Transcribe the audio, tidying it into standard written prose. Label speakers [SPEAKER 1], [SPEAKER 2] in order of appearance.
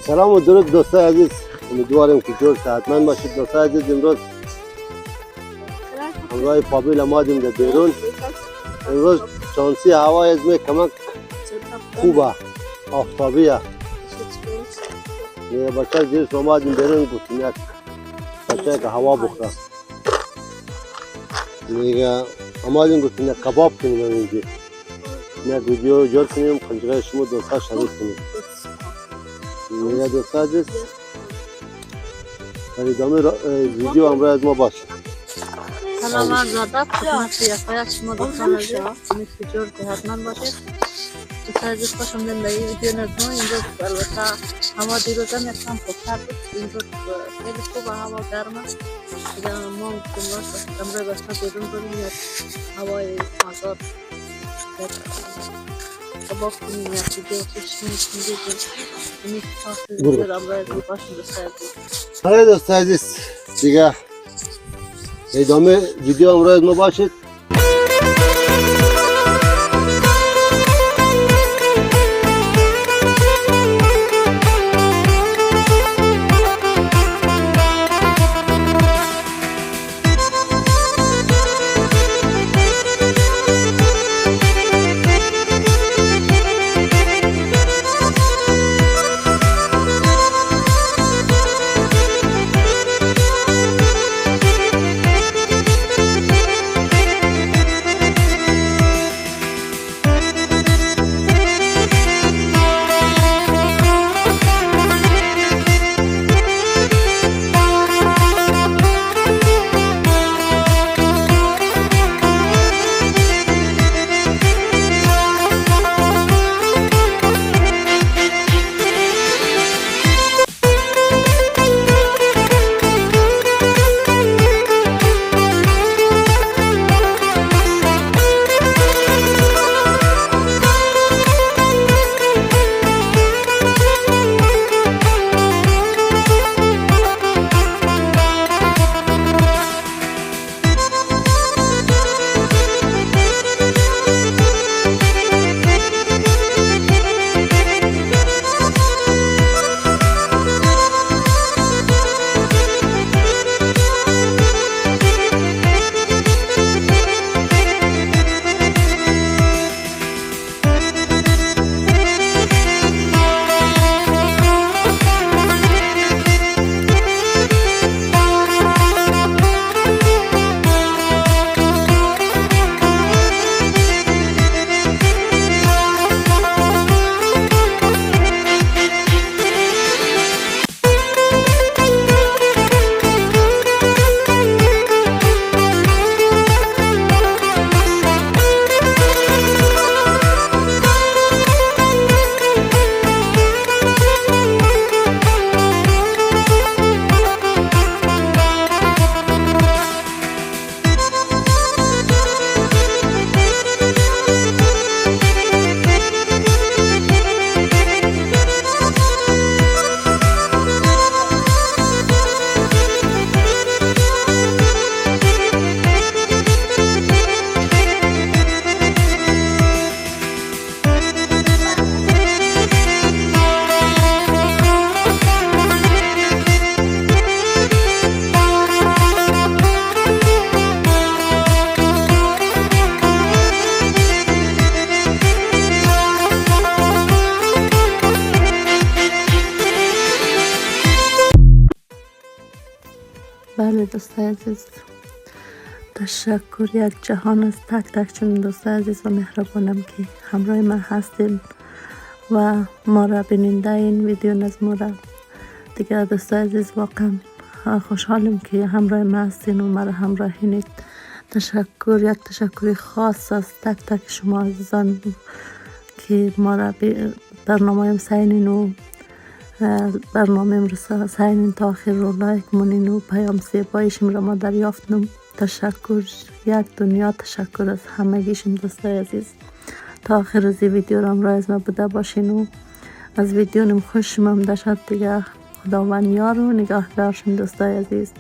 [SPEAKER 1] سلام و درود دوستای عزیز، امیدوارم که جور صحتمند باشید. دوستای عزیز، امروز همراه پابیل آمدیم در بیرون. امروز شانسی هوای از می کمک خوبه، آفتابیه. یه بچه جیرش آمدیم بیرون، گفتیم یک بچه که هوا بخوره. میگه آمدیم گفتیم یک کباب کنیم اینجا. یک ویدیو جور کنیم، خنجره شما دوستا شریک کنیم. میگه دوستا عزیز در ادامه ویدیو همراه از ما باشید.
[SPEAKER 2] سلام عرض ادب خدمت یکایک شما دوستان عزیز، امید که جور صحتمند باشید. دوستان عزیز، خوش آمدید به این ویدیو نظم. اینجا البته هوا دیروزم یکم خوبتر بود، اینجا خیلی خوبه، هوا گرمه. دیگه ما امروز بسته بیرون بریم یک هوای آزاد کباب کنیم، یک ویدیو کشیم کنیم. امید که ویدیو امروز از ما باشید دوستان عزیز.
[SPEAKER 1] آره دوستان عزیز، دیگه ادامه ویدیو همراه از ما باشید.
[SPEAKER 2] بله دوستان عزیز، تشکر یک جهان از تک تک شما دوستان عزیز و مهربانم که همراه من هستین و ما را بیننده این ویدیو نظم را. دیگه دوستان عزیز، واقعا خوشحالم که همراه من هستین و ما را همراهینید. تشکر، یک تشکر خاص از تک تک شما عزیزان که ما را برنامه سینین و برنامه امروز سعین تا آخر رو لایک مونین و پیام سیبایشم را ما دریافتم. تشکر، یک دنیا تشکر از همگیشم دوستای عزیز. تا آخر از ویدیو را همراه از ما بوده باشین و از ویدیو خوشم آمده شد. دیگه خداوند یار و نگهدارشم دوستای عزیز.